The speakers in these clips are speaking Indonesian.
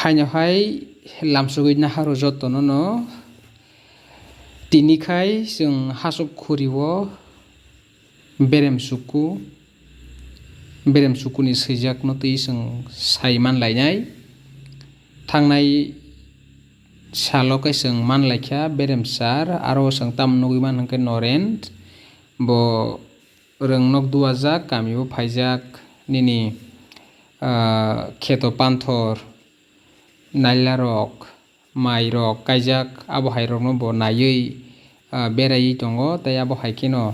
hainyohai lamsugui naharo jotono no tinikhai जों hasop khuriwo berem sukuni saijakno tui जों sai manlainai thangnai salo kaising manlaikha beremsar aro जों tam nugui manhunkhai noren bo rong nok duajak kamio phaijak nini kheto panthor naila rok mai rok kaijak abo hai rok no bo naiui berai tongo tei abo hai kheno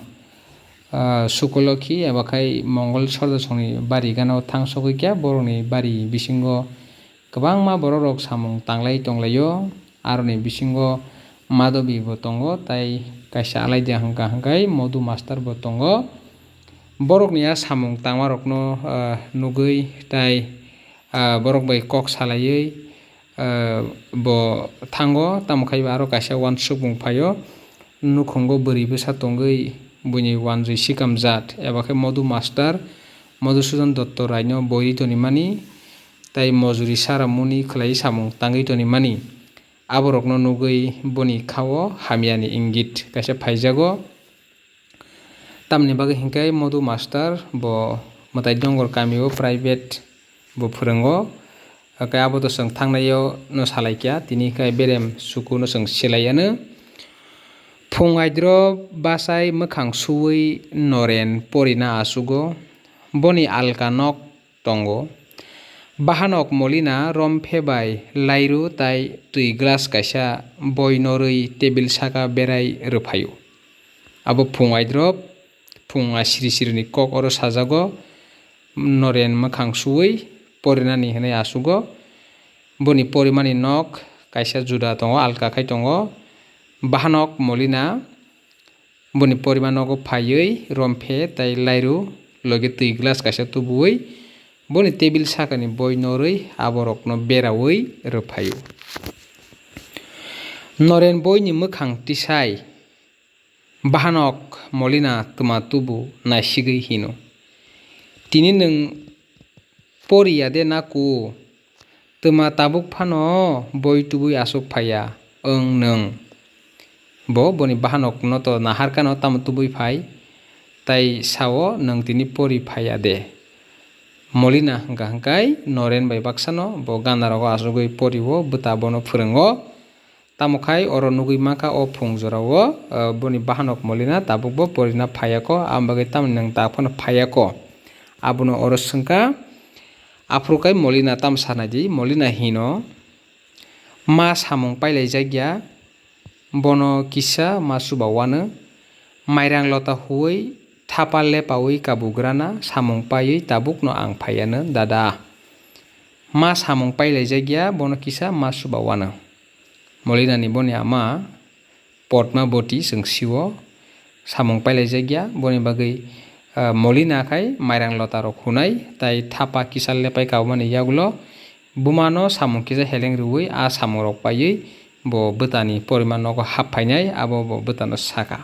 sukolokhi ebakhai mongol sordosoni bari gana thangsogui kya borokni bari bisingo kwbangma borok rok samung tanglai tonglaio aroni bisingo madobi bo tongo tei kaisa alaida hongkha hingkhai modu master bo tongo borokni samung tangma rokno nugui tei borok bai kok salaiui bo thango tamokhe aro kaisa uansuk bungphaio nukhungo bwrui bwsa tongui buini uanjui sikam jaat ebakhai modu master Madhusudan Dotto Rai no boiri tonimani tei mojori saramuni khlai samung tangui tonimani aborokno nugui boni khao hamyani ingit kaisa phaijago tamni bagui hinkhe modu master bo mwtai dongor kamio private bo phwrwngo khe abo to chwng thangnaio no salaikya tini khai berem suku no chwng selaiano phungaidro basai mwkhang suwui noren porina achugo boni alka nok tongo bahanok molina romphe bai lairu tai tui glass kaisa boi norui table saka berai rwphaio abo phungaidro phunga siri siri ni kok oro sajago noren mwkhang suwui porinani hinui achugo boni porimani nok kaisa juda tongo alka khai tongo bahanok molina boni porima nogo phaiui romphe tei lairu loge tui glass kaisa tubuui boni table sakani boi norui aborokno beraui rwphaio noren boini mwkhang tisai bahanok molina tuma tubu naisigui hino tini nwng poriya de naku tuma tabuk phano boi tubui achukphaiya nwng boni bahanok no to naharka no tamo tubui phai tei sao nwng tini pori phaiya de molina hingkha hingkhai noren bai baksano bo gana rogo achukgui porio bwta bono phwrwngo tamokhai oro nugui mangkha o phung jorao boni bahanok molina tabuk bo porina phaiyako ambagui tamoni nwng tangphano phaiyako abono oro chwngkha afrukai molina tamsanadi molina hino ma samung pailaijakya bono kisa ma subawano mairang lota huui thapa lepaui kabugrana samung paiui tabuk no ang phaiano dada ma samung pailaijakya bono kisa ma subawano molina ni boni ama potma boti chwng sio samung pailaijakya boni bagui molina khai mairang lota rok hunai tei thapa kisa lepai kabumani yagulo bumano samung kisa heleng rwui samung rok paiui bo bwtani poriman nogo haphainai abo bo bwtano saka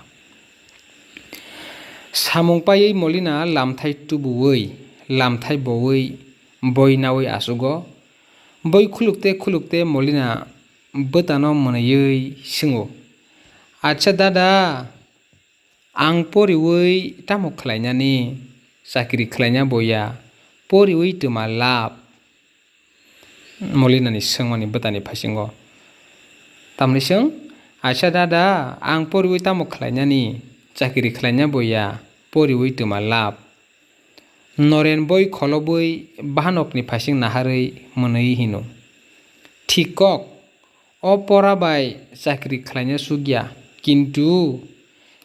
samung paiui molina lamthai tubuui lamthai boui boi naui achugo boi khulukte molina bwtano mwnaiui swnggo acha dada ang poriui tamo khlainani chakri khlaina boya poriui tuma lab molina ni swngmani bwtani phasingo tamni chwng acha dada ang poriui tamo khlainani chakri khlaina boya poriui tuma lab noren boi kholobui bahanokni phasing naharui mwnui hino thik kok o pora bai chakri khlaina sugya kintu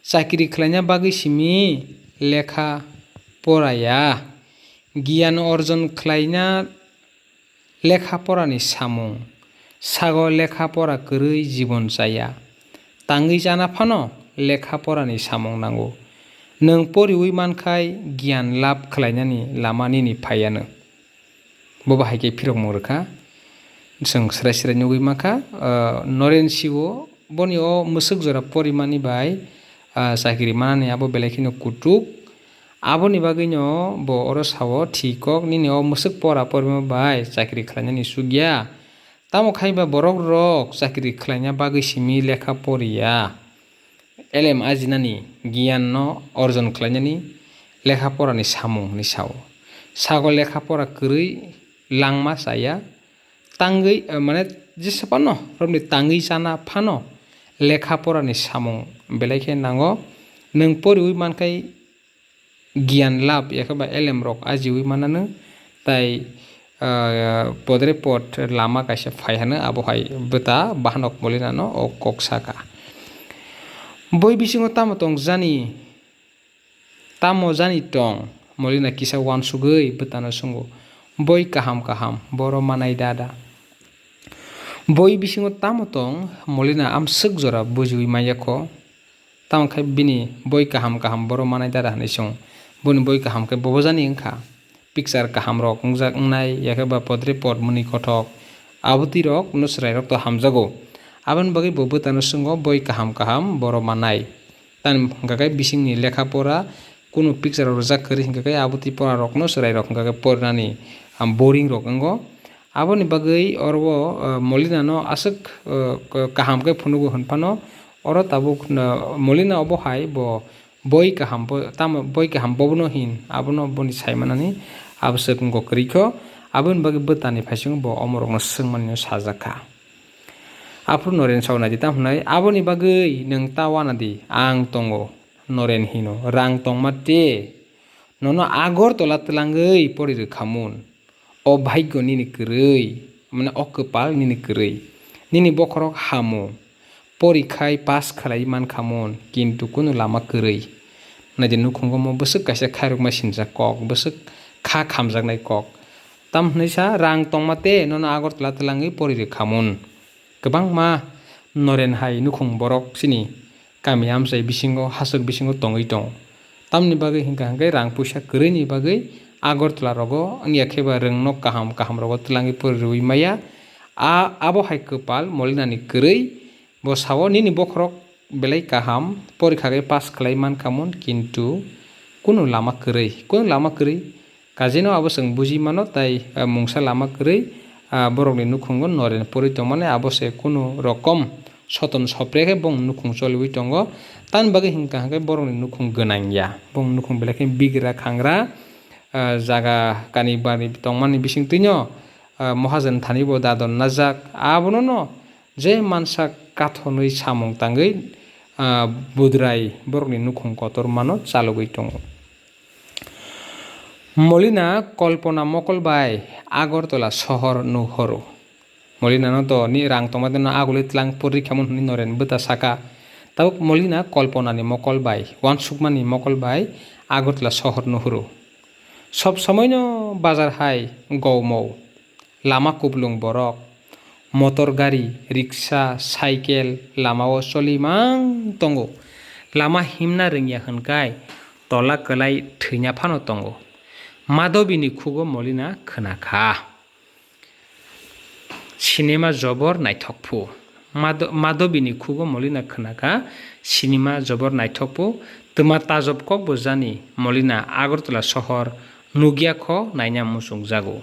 chakri khlaina bagui simi lekha poraya gyan orjon khlaina lekha porani samung sago lekha pora kwrui jibon chaya tangui jana phano lekha porani samung nango nwng poriui mankhai gyan labh khlainani lama nini phaiano bobo haikhe phirokmung rwkha chwng serai serai nugui mangkha noren siwo boni o mwsuk jora porimani bai chakri manani abo belai kheno kutuk aboni bagui no bo oro sao thik kok nini o mwsuk pora porima bai chakri khlainani sugya tamo khaiba borok rok chakri khlaina bagui simi lekha poriya elem ajinani giyan no orjon khlainani lekha porani samung ni sao sago lekha pora kwrui langma saya tangui mane jesapano romni tangui chana phano lekha porani samung belai khe nango nung poriui mankai giyan lab yakaba elem rok ajiui manano tai podre pot lama kaisa phaihano abohai beta bahanok molinano o koksaka boi bisingo tamo tong jani tong molina kisa wansugui betano sungo boi kaham kaham boro manai dada boi bisingo tamo tong molina am sukjora bujui mayako tamo khai bini boi kaham kaham boro manai dada hanai song boni boi kaham ke bobo jani wngkha picture kaham rok ungjak ungnai yakaba podre pot muni kothok abuti rok nusrai rok to hamjago aboni bagui bo betano sungo boi kaham kaham boro manai tan hingkakai bisingni lekha pora kuno picture rojak kwrwi hingkakai abuti pora rok no serai rok hingkakai pornani boring rok ongo aboni bagui oro molina no asuk kaham ke phunugo honphano oro tabuk molina obohai bo boi kaham tamo boi kaham bobono hin abono boni saimanani absuk ngo kriko aboni bagui betani phaising bo omorok no singmani sajaka afro noren sauna dita hunai aboni bagui nung tawana di ang tongo noren hino rang tongma te nono Agartala tlangui porir khamun o bhaigyo nini kwrui mane o kapal nini kwrui nini bokhorok hamu porikhai pass khlai man khamun kintu kuno lama kwrui naje nukhungo mo busuk kaisa khairokma sinjak kok busuk kha khamjaknai kok tam hnaisa rang tongmate nono Agartala tlangui porir khamun kwbangma noren hai nukhung borok sini kami amsai bisingo hasuk bisingo tongui tong tamni bagui hingka hingkai rang puisa kwrwini bagui Agartala rogo angya kheba rungno kaham kaham rogo tlangi porui maya abo hai kapal molinani kwrui bo sao nini bokhorok belai kaham porikha ke pass khlai man khamun kintu kuno lama kwrui kajeno abo sung buji mano tai mungsa lama kwrui borokni nukhungo noren pori tongmane abo se kuno rokom soton sopreke bong nukhung cholwi tongo tan bagui hingka hingkai borokni nukhung gwnangya bong nukhung belai khe bigra khangra jaga kani bani tongmani bisingtwino mohajan thani bo dadon najak abono no je mansa kathonui samung tangui budrai borokni nukhung kotor mano chalugui tongo molina kolpona mokolbai Agartala sohor nuhoro molina no to ni rang tongmate no aguli tlang pori khamun ni noren beta saka tabuk molina kolpona ni mokolbai wansukmani mokolbai Agartala sohor nuhoro sob সময় no bazar hai gowmou lama kublung borok motor gari riksha cycle lamao cholimang tongo lama himna rungya hwnkai tola klai thwina phano tongo madobini khugo molina khwnakha cinema jobor naithokphu madobini khugo molina khwnakha cinema jobor naithokphu tuma tajab kok bo jani molina Agartala sohor nugyakho naina musungjago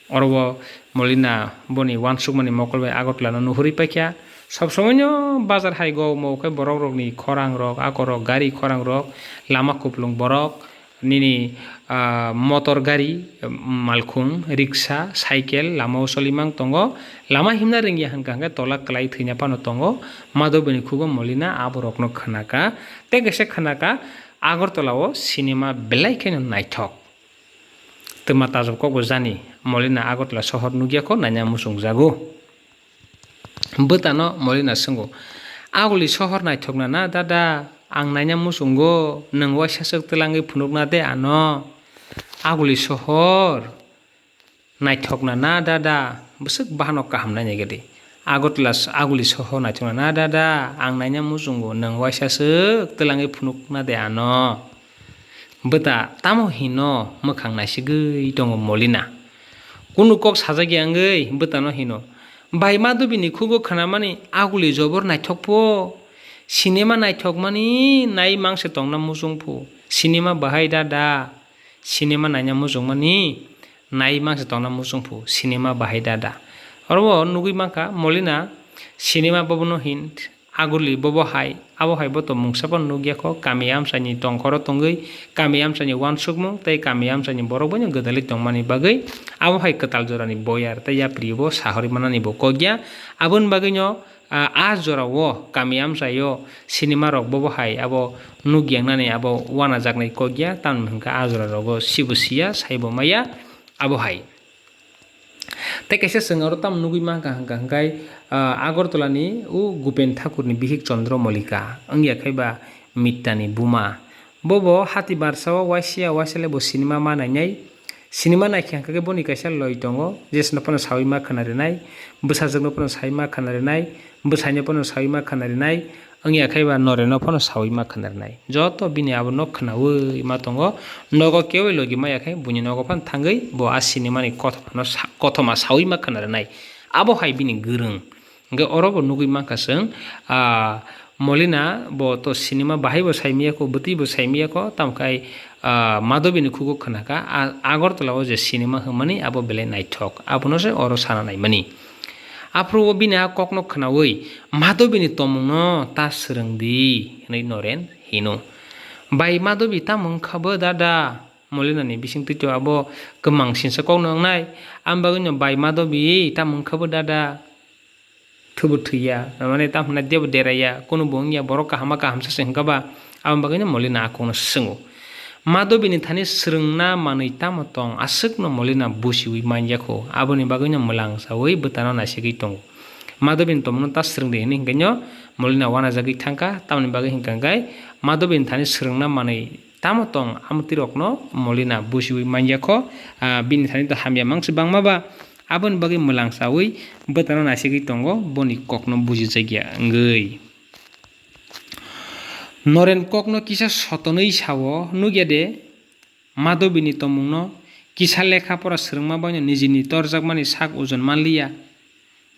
orobo molina boni wansukmani mokolbai Agartala no nuhuri paikha sob সময় no bazar hai go mo kai borok rokni khorang rok akorok gari khorang rok lama kuplung borok nini motor gari malkhung riksha cycle lamao solimang tongo lama himna rungya hangka hangka tola klai thwina phano tongo madobini khugo molina aborok no khwnaka tegese khwnaka Agartala o cinema belai khe naithok tuma tajab kok bo jani molina Agartala sohor nugyakho naina musungjago betano molina sungo aguli sohor naithokna na dada ang naina musungo nung waisasuk tlangi phunukna de ano aguli sohor naithokna na dada busuk bahanok kaham naina gede Agartala aguli sohor naithokna na dada ang naina musungo nung waisasuk tlangi phunukna de ano beta tamo hino mukhang nasigui tongo molina kuno kok sajagi angui betano hino bai madobini khugo khwnamani aguli jobor naithokpho cinema naithokmani nai mangse tongna musungphu cinema bahai dada cinema naina musungmani nai mangse tongna musungphu cinema bahai dada Oro nugui mangka molina cinema bobono hin aguli bobo hai abo hai bo to mungsapon nugya ko kami amsani tongkoro tongoi kami amsani wansukmung tei kami amsani borok bono godali tongmani bagai abo hai ketal jorani boyar tei ya pribo sahori manani bo kogya abon bagai no a jora wo kami amsayo cinema rok bobo hai abo nugyang nani abo wana jaknai kogya tam hingka a jora rogo sibusia saibo maya abo hai tei kaisa sengaro tam nugui mangka hingkai Agartala-ni Gupen Thakur-ni Bihik Chandra Malika angya khaiba mittani buma bobo hati barsao waisia wasile bo cinema manainai cinema naikha ke boni kaisa loi tongo jesno pono sawi ma khanarinai bwsajokno pono sawi ma khanarinai bwsaino pono sawi ma khanarinai angya khaiba noreno pono sawi ma khanarinai joto bini abo nok khanawi ma tongo nogo kewi logi maya khai buni nogo pan thangai bo a cinema ni kothoma sawi ma khanarinai abo hai bini gurung ge oro bo nugui mangka seng molina bo to cinema bahai bo saimia ko buti bo saimia ko tamkai madobi ni khugo khanaka Agartala o je cinema hmani abo bele naithok abono se oro sana naimani apro bina kokno khanawi madobi ni tomungno ta srengdi nei noren hino bai madobi tamung khabo dada molina ni bising tito abo kemang sinsa kok nongnai ambagunyo bai madobi tamung khabo dada thubuthia mane tamna deb deraya kono bongya borok kahama kahamsa sengkaba am bagina molina akong sengu madobi ni thani srengna manui tamotong asukno molina busiwi manjako aboni bagina mulang sawi butano nasigi tong madobi ni tomno ta srengde ni hingenyo molina wana jagi thangka tamni bagi hingkangai madobi ni thani srengna manui tamotong amtirokno molina busiwi manjako bini thani to hamya mangsi bangmaba abon bagi mulang sawi betano nasigi tongo boni kokno buji jagya ngei noren kokno kisa sotonoi sawo nugyade madobini tomungno kisa lekha pora srengma bani nijini torjakmani sak ojon manliya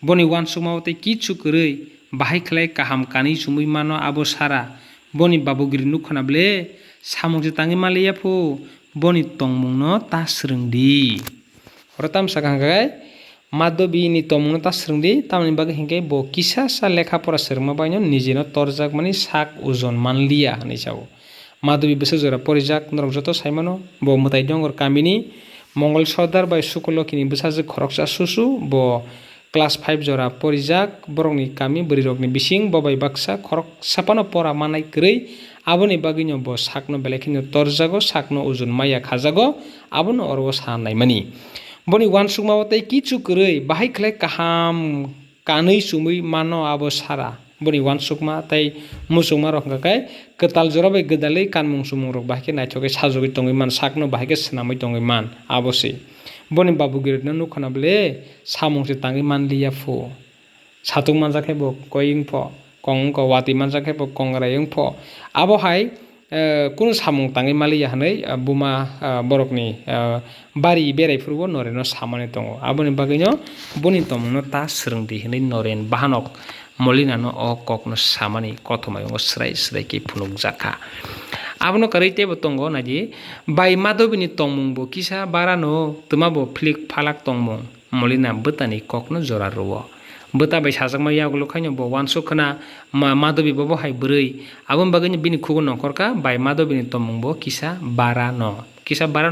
boni wansukma tei kichu kwrui bahai khlai kaham kani sumui mano abo sara boni babugiri nukhana ble samungje tangi manliya phu boni tongmungno ta srengdi rotam sakangkai madobi ni tomungno ta srengdi tamni bagi hingkai bo kisa sa lekha pora srengma baino nijino torjak mani sak ojon manliya hinui sao madobi besa jora porijak norok joto saimano bo mutai dongor kamini mongol sardar bai sukolokini bwsajak khoroksa susu bo class 5 jora porijak borokni kami bwrirokni bising bobai baksa khorok sapano pora manai kwrui aboni bagino bo sakno belekino torjago sakno ojon maya khajago abono oro sanai mani boni wansukma tei kichu kwrui bahai khlai kaham kanui sumui mano abo sara boni wansukma tei musukma rok hingkai ketal jora bai godalei kanmung sumung rok bahai naithokai sajogoi tongoi man sakno bahai swnamoi tongoi man abosi boni babugiri no nukhana ble samungse tangi manliya phu satung manjakhai bo koing pho kong ko wati manjakhai bo kongrayung pho abo hai kono samung tangi maliya hanai buma borokni bari berai furbo noreno samani tongo aboni bagino boni tomno ta srengdi hinai noren bahanok molina no o kokno samani kothomai srai srai ke phunuk jaka abono karite bo tongo naji bai madobini tongmung bo kisa barano tumabo flik phalak tongmung molina butani kokno jora ruwo buta bai sajakma yagulo khaino bo wansuk khana madobi bo hai brui abon bagini bini khugun nongkorka bai madobini tomung bo kisa barano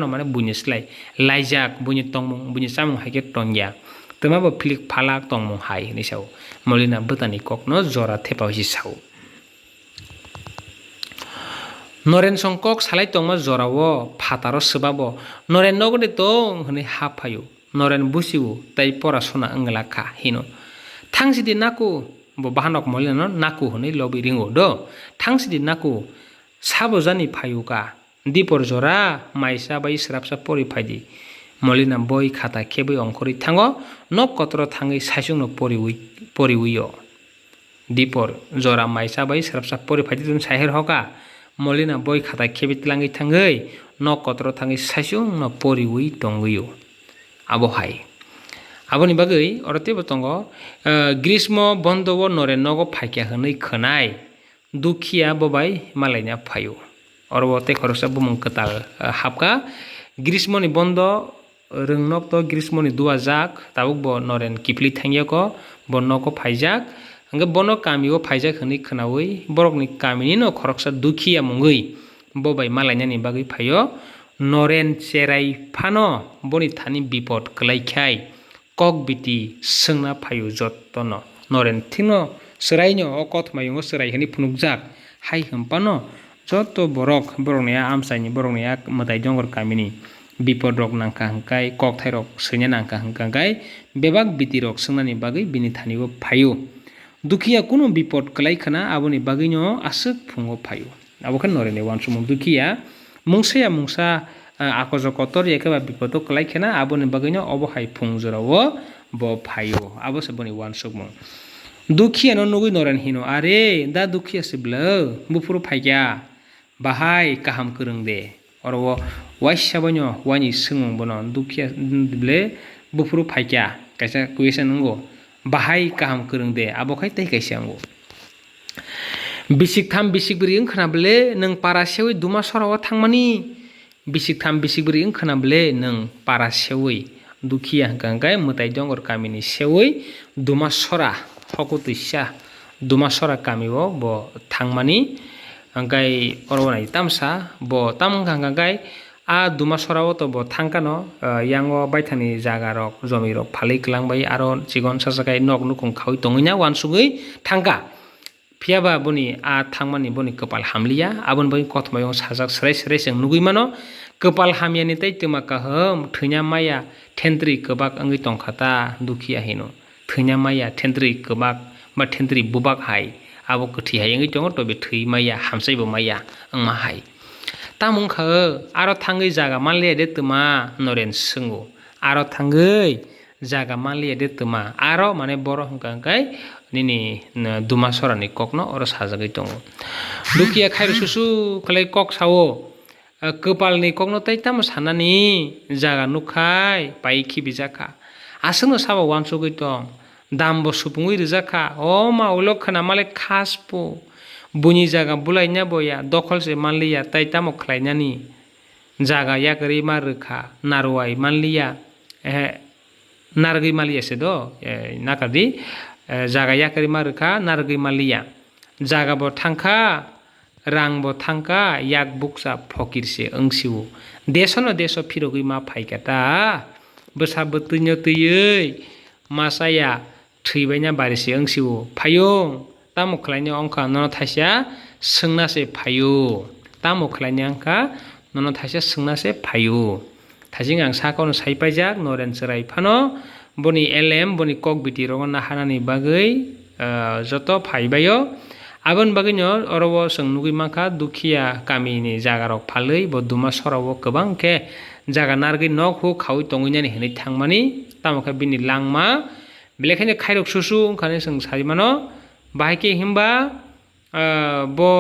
mane buni slai laijak buni tongmung buni samung haike tongya tumabo flik phalak tongmung hai ni sao molina butani kokno jora thepau hi sao noren songkok salai tongma jorao phataro swbabo noren nogoni tong hini haphayu noren busiu tai porashona anglakha hino tangsidi naku bo bahanok molina no naku hini lobi ringo do tangsidi naku sabojani phayuka dipor jora maisa bai srapsa pori phaidi molina boi khata keboi ongkhori thango nok kotro thangai saisungno pori uyo dipor jora maisa bai srapsa pori phaidi tun saher hoka molina boi khata kebi tlangai thangai nok kotro thangai saisungno pori ui tonguyo abo hai aboni bagai orote botongo grismo bondowo nore nogo phaikya hwnui khonai dukhiya bobai malaina phayo orobo te khoroksa bumung ketal hapka grismo ni bondo röngnok to grismoni duajak tabuk bo noren kipli thangya ko bonno ko phaijak hingke bono kami o phaijak hinui khnawi borokni kamini no khoroksa dukhiya mungoi bo bai malainani bagui phaio noren cherai phano boni thani bipod klaikhai kok biti sengna phaio jottono noren thino seraino o kothmayungo serai hini phunukjak hai himpano joto borokni amsaini borokni matai jongor kamini bipod rok nangka hingkai kok thai rok senya nangka hingkai bebak biti rok sengnani bagui bini thani o phaio dukhiya kuno bipod klai khana aboni bagui no asuk phungo phaio abokhan noreni wansukmung dukhiya mungsa akojo kotor ekeba bipodo klai khana aboni bagui no obo hai phungjorao bo phaio abose boni wansukmung dukhiya no nugui noren hino are da dukhiya sibla bufuru phaikya bahai kaham kwrung de oro waisa bono wani sungmung bono dukhiya ble bufuru phaikya kaisa question ngo bahai kaham kwrung de abokhai tei kaisa ngo bisik tham bisik bri wngkhana ble nang para sewi duma sorao thangmani bisik tham bisik bri wngkhana ble nang para sewi dukhiya hingkai mutai jongor kamini sewi duma sora hokutisa duma sora kamio bo thangmani hingkai oro nai tamsa bo tamungkha hingkai duma sorao to bo thangkano yango baithani jaga rok jomi rok phalui klangbai aro chigon sasakai nok nukung khawi tongina wansugui thangka phiaba boni thangmani boni kapal hamliya abon boni kothmayong sajak serai seng nugui mano kapal hamyani tei tuma kaham thwnya maya thendri kebak angui tongkhata dukhiya hino thwnya maya thendri kebak ba thendri bubak hai abo kathi hai angui tongo tobe thwi maya hamsaibo maya angma hai tamungkha aro thangui jaga manliya de tuma noren sungu aro thangui jaga manliya de tuma aro mane boro hingkai nini duma sorani kokno oro sajagui tongo dukhiya khairu susu khlai kok sawo kapalni kokno tei tamo sanani jaga nukhai pai khibijaka asungno sabo wansugui tong dambo supungui rijaka o ma ulok khana male khaspo buni jaga bulaina boya dokholse manliya tai tamo khlainani jaga yakari marukha narwai manliya nargui maliya sedo nakadi jaga yakari marukha nargui maliya jaga bo thangkha rang bo thangka yak buksa phokirse angsiu desono deso phirogui ma phaikata bwsa bwtwino twiwi masaya thwibaina barisi angsiu phayung tamo khlaini ongkha nono thaisa swngnase phaio tamo khlaini angkha nono thaisa swngnase phaio thajing ang sakono saipaijak noren cherai phano boni lm boni kok biti rogo nahanani bagui joto phaibayo abon bagino oro sung nugui mangkha dukhiya kamini jaga rok phalui bo duma sorao kwbang khe jaga nargui nok hu khawi tonginani hinui thangmani tamokha bini langma belekhaino khairok susu wngkhane sung saimano bahai himba bo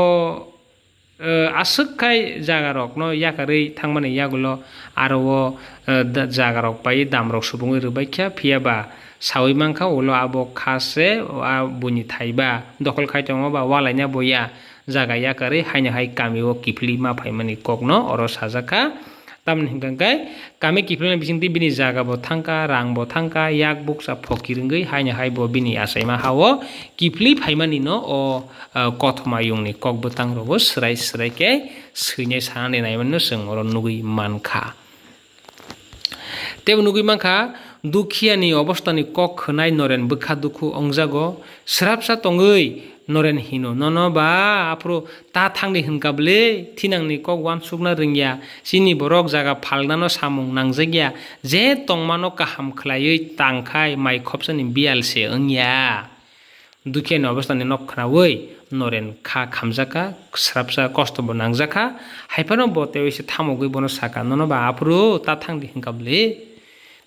asuk khai jaga rok no yakarui thangmani yagulo aro jaga rok pai dam rok subungui rwbaikha phiaba sawi mangkha ulo abo khase buni thaiba dokol khai tongo ba walaina boya jaga yakarui haina hai kami o kipli ma phaimani kokno oro sajaka tamni hingkai kami kipli bisingti bini jaga bo thangka rang bo thangka yak buksa phokirungui haina hai bo bini asaima hawo kipli phaimani no o kothmayungni kok bwtang rogo serai ke seinai sanani naimano sung oro nugui mankha tebo nugui mankha dukhiyani obostani kok khwnai noren bwkha dukhu ongjago srapsa tongui noren hino nono ba apro ta thangni hingkable thinangni kok wansukna rungya sini borok jaga phalnano samung nangjagya je tongmano kaham khlaiui tangkhai mai khopsani bialse ongya dukhiyani obostani nok khnaui noren kha khamjaka srapsa kosto bo nangjaka haifano bo teoise thamogui bono saka nono ba apro ta thangni hingkable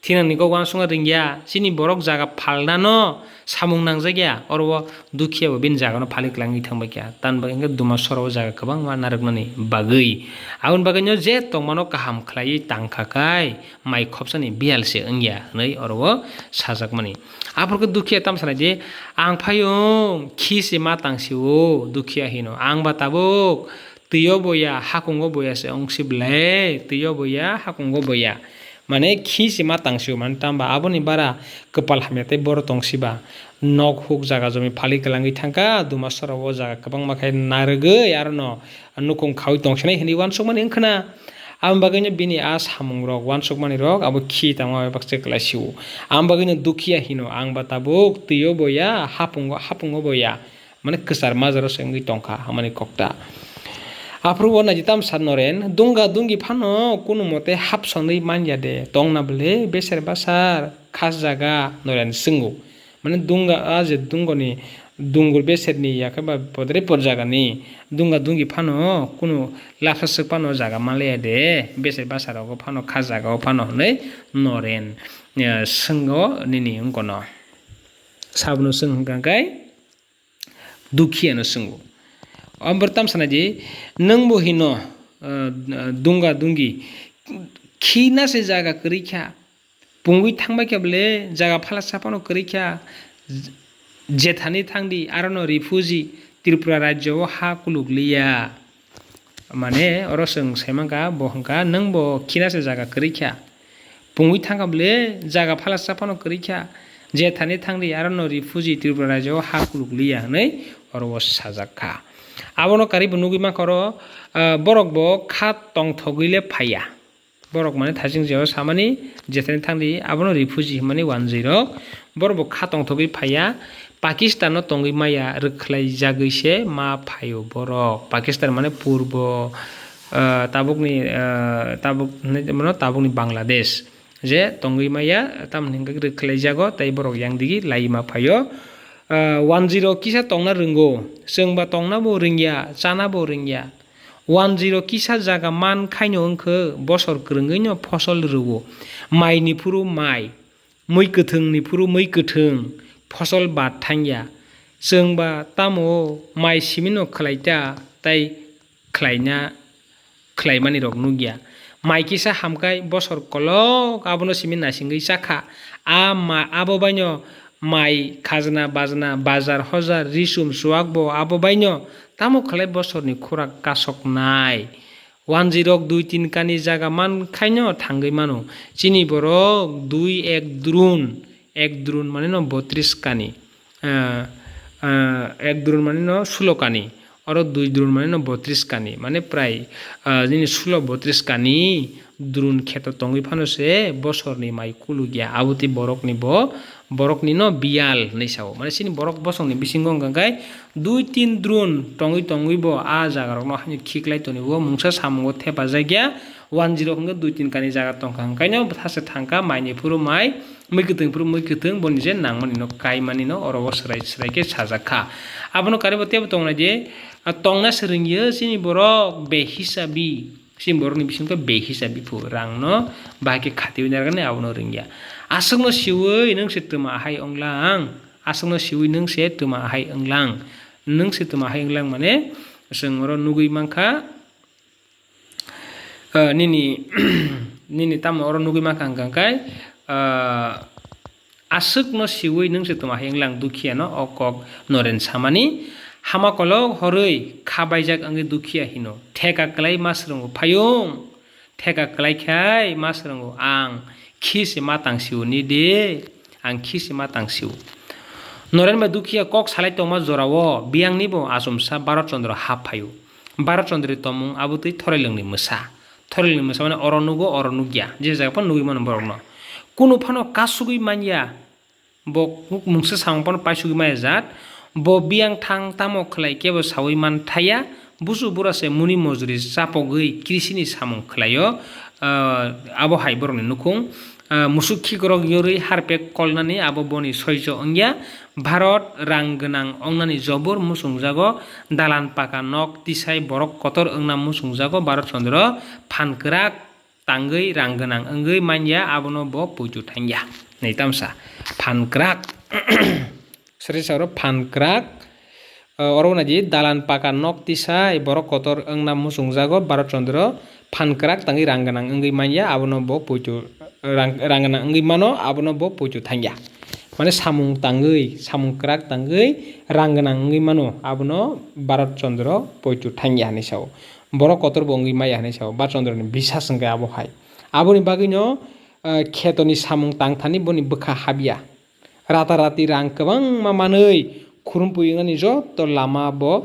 thinangni kok wansukna rungya sini borok jaga phalnano samung nangjagya oro dukhiya bo bin jaga no phaliklangi thangbaikya tanba hingka duma sorao jaga kwbang ma naruknani bagui aboni bagui je tongmano kaham khlaiui tangkhakai mai khopsani bialse ongya hnoi oro sajakmani aporko dukhiya tamsana je ang phayung khise ma tangsio dukhiya hino ang ba tabuk twiyo boya hakungo boya se ongsible twiyo boya hakungo boya माने खि सिमा तांसिउ माने तांबा आबोनि बारा कपाल हामियाते बर तंसिबा नक हुक जागा जमी फालि गलांगै थांका दुमा सराव जागा गोबां माखाय नारगै आरो न नुखुं खावि तंसनाय हनि वानसक माने ओंखना आम बागैनो बिनि आ सामुं रक वानसक माने रक आबो खि तांवा बाक्से क्लासिउ आम बागैनो दुखिया हिनो आं बाताबुक तुयो बया हापुंगो बया माने कसार माजारो संगै तंखा माने कक्ता आफ्रुबो नाजिताम साननरेन दुंगा दुंगि फानो कुनु मते हाप सनै मानया दे तंना बले बेसेर बासार खास जागा नरेन सिंगु माने दुंगा आजे दुंगनि दुंगुर बेसेरनि याखबा पदरे पर जागानि दुंगा दुंगि फानो कुनु लाखासक फानो जागा मालया दे बेसेर बासाराव फानो खास जागाव फानो हनै नरेन सिंगो निनि अंगनो साबनो सिंगांगाय दुखियानो सिंगु अम्बरताम सनाजी नंबो हिनो दुंगा दुंगी खीना से जागा करिख्या पुंगुई थांबाय केबले जागा फाला सापानो करिख्या जेथानि थांदी आरनो रिफुजी त्रिपुरा राज्यो हा कुलुगलिया माने अरसं सेमांगा बहंगा नंबो खीना से जागा करिख्या पुंगुई थांगाबले जागा फाला सापानो करिख्या जेथानि थांदी आरनो रिफुजी त्रिपुरा राज्यो हा कुलुगलिया नै अरवस साजाखा आबनो कारिब नुगिमा करो बरक बो खा तंग थगैले फाया बरक माने थाजिं जेव सामानि जेथानि थांदी आबनो रिफुजी माने 10 बरक बो खा तंग थगै फाया पाकिस्तान तंगै माया रखलाय जागैसे मा फायो बरक पाकिस्तान माने पूर्व ताबुकनि बांलादेश जे तंगै माया तामनिंग रखलाय जागो ताई बरक यांदिगी लाइमा फायो 10 किसा तंगना रोंगो जोंबा तंगना बो रोंगिया जाना बो रोंगिया 10 किसा जागा मान खायनो अंखो बसर गोरोंगैनो फसल रुवो माइनि फुरु माइ मै गोथोंनि फुरु मै गोथों फसल बाथांया जोंबा तामो माइ सिमिनो खलायता ताई खलायना खलायमानि रक नुगिया माइ किसा हामकाय बसर कलक आबनो सिमिन नासिंगै जाखा आबो बायनो माइ खाजना बाजना बाजार हजार रिसुम सुवागबो आबो बायनो तामो खलाय बसरनि खुराक कासक नाय 10 2-3 कानि जागा मान खायनो थांगै मानो चिनि बरक 2-1 द्रुन माने न 32 कानि 1 द्रुन माने न 16 कानि और 2 द्रुन माने न 32 कानि माने प्राय जिनि 16-32 कानि द्रुन खेत तंगै फानोसे बसरनि माइ कुलुगिया आबुति बरकनि न बियाल नैसाव माने सिनि बरक बसंनि बिसिंगो गाय 2-3 द्रुन तंगै बो आ जागा रक न हानि खिक्लाय तनिबो मुंसा सामंगो थेपा जायगिया 10 हंगो 2-3 कानि जागा तंखा हंखायनो थासे थांका माइनि फुरु माइ मैगोथों फुरु मैगोथों बनिजे नांमानि न कायमानि न अरबो सरायके साजाखा आबनो कारिबो तेबो तंना जे तंना सोरंगियो सिनि बरक बे हिसाबी सिनि बरकनि बिसिंखो बे हिसाबी फु रां न बाके खातिउ नारगाने आबनो रोंगिया आसंनो सिवै नोंसे तमा हाय अंलां आसंनो सिवै नोंसे तमा हाय अंलां नोंसे तमा हाय अंलां माने जोंरो नुगै मांखा निनि ताम अर नुगै मांखा गांखाय आसकनो सिवै नोंसे तमा हाय अंलां दुखिया न अकक नरेन सामानि हामाकलक हरै खाबायजाक आंगे दुखिया हिनो थेका क्लाय मासरंगो फायं थेका क्लायखाय मासरंगो आं खिसे मातांसिउ नि दे आं खिसे मातांसिउ नरेन बा दुखिया कक सालाय तमा जरावो बियांनिबो आसमसा भारत चंद्र हाफायु भारत चंद्र तमुं आबुतै थरायलंनि मोसा माने अरनुगो अरनुगिया जे जायफोर नुगै मन बरन कुनु फानो कासुगै मानिया ब मुंसे सामपन पाइसुगै माया जात ब बियां थां तामो खलाय केबो सावै मान थाया बुसु बुरासे मुनि मजुरि चापगै कृषिनि सामं खलायो आबो हाय बरनि नुखुं मुसुखि ग्रग यरै हारपेक कलनानि आबो बनि सयज अंगिया भारत रां गोनां अंनानि जबर मुसुंजागो दालान पाका नक तिसाय बरक कतर अंना मुसुंजागो भारत चंद्र फानकराक तांगै रां गोनां अंगै मानिया आबनो ब पुजु थांगिया नै तामसा फानकराक सरेसारो फानकराक अरवनाजी दालान पाका नक तिसाय बरक कतर अंना मुसुंजागो भारत चंद्र फानकराक तांगै रां गोनां अंगै मानिया आबनो ब पुजु रां गोनां अंगै मानो आबनो ब पुजु थांगिया माने सामुं कराक तांगै रां गोनां अंगै मानो आबनो भारत चंद्र पुजु थांगिया हानिसाव बरक कतर बंगै माया हानिसाव भारत चंद्रनि बिसास अंगै आबो हाय आबोनि बागैनो khetoni samung tangthani boni bwkha habya ratarati rang kwbangma manui khurumpuingani jotto lama bo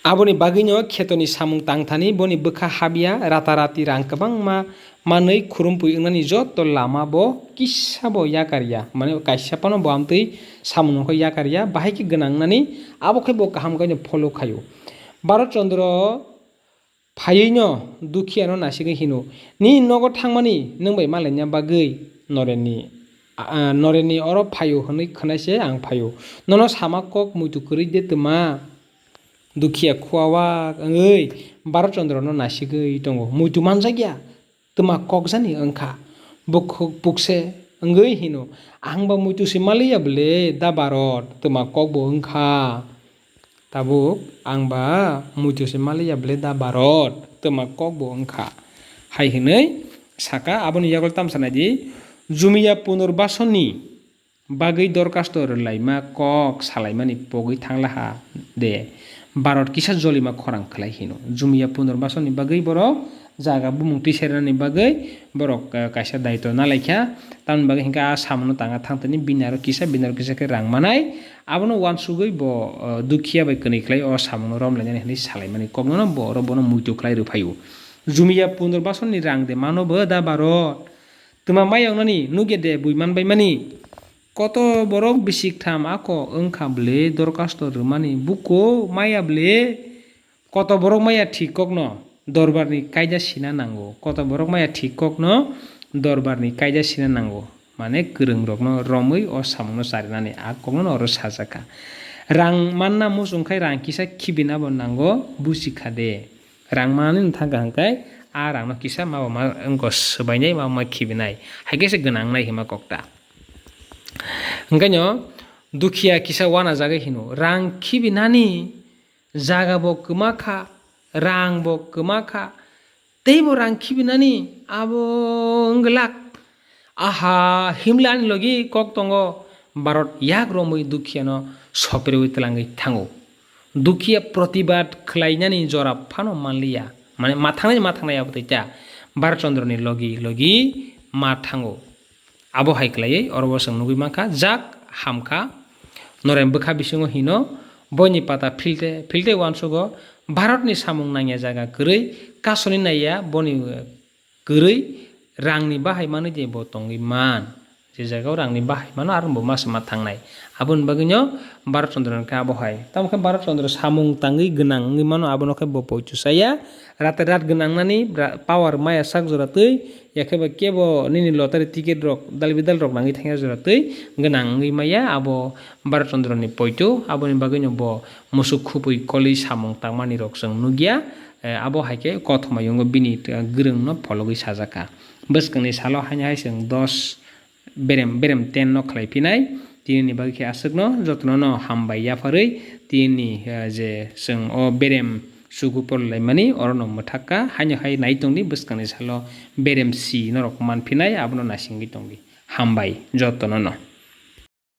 aboni bagino khetoni samung tangthani boni bwkha habya ratarati rang kwbangma manui khurumpuingani jotto lama bo kisa bo yakarya mane kaisa pano bo amtui samung ko yakarya bahai ki gwnangnani abo khe bo kaham gaino follow khayo Bharat Chandra phaiui no dukhiya no nasigui hino ni nogo thangmani nungbai malaina bagui noreni oro phaio hinui khwnaise ang phaio nono sama kok muitu kwrui de tuma dukhiya khuawa ongoi Bharat Chandra no nasigui tongo muitu manjakya tuma kokjani ongkha bukhuk pukse ongoi hino angba muitu se maliya bole da Bharat tuma kokbo ongkha tabuk angba muitu se maliya bole da Bharat tuma kokbo ongkha hai hinui saka aboni yakol tamsanadi jumiya punurbasonni bagui dorkasto rwlaima kok salaimani pogui thanglaha de Bharat kisa jolima khorang khlai hino jumiya punurbasonni bagui borok jaga bumung tisairani bagui borok kaisa daito nalaikha tamni bagui hingka samono tanga thangtani binaro kisa khe rang manai abono wansugui bo dukhiya bai kwnui khlai o samono romlainani hinui salaimani koknono bo bono muitu khlai rwphaio jumiya punurbasonni rang de mano bo da Bharat tuma mayangnani nuge de buimanbaimani কত borok bisik tham ako ongkha bole dorkasto rwmani buko maya bole কত borok maya thik kokno dorbarni kaida sina nango কত borok maya thik kokno dorbarni kaida sina nango mane kwrung rokno romui o samungno charinani a kokno oro sajaka rang manna musungkhai rang kisa khibina bo nango busikha de rang mani thangka hangkai a rangno kisa mabo ma ongko swainai mabo ma khibinai haikese gwnangnai hima kokta Hingkaino dukhiya kisa wana jagai hino rang khibinani jaga bo kwmakha rang bo kwmakha tei bo rang khibinani abo ongglak aha himlani logi kok tongo Bharat yak romui dukhiya no soperui tlangui thango dukhiya protibad khlainani jora phano manliya mane mathangnai abo teita Bharat Chandra ni logi ma thango abo haiklai orobo sang nugui mangkha jak hamkha norem bwkha bisingo hino boni pata philte wansugo Bharat ni samung nangya jaga kwrui kasoni naiya boni kwrui rangni bahai mani je bo tongui man je jaga rangni bahai mano arumbo masama thangnai aboni bagino Bharat Chandra ka abo hai tamkha Bharat Chandra samung tangui gwnangui mano abono khe bo poitusaya rate rat gwnangnani power maya sak joratui yakeba kebo nini lottery ticket rok dalbidal rok nangui thangya joratui gwnangui maya abo Bharat Chandra ni poitu aboni bagino bo musuk khupui koli samung tangmani rok jong nugya abo haike kothoma yongo bini gwrung no phologui sajaka bwskangni salo haina haisang 10 berem 10 no khlaiphinai tini bagui asukno jotno no hambai yafarui tini je jong o berem sugupor laimani orono muthakka haino hai naitongni bwskangni salo berem si norok manphinai abono nasingui tongi hambai jotno no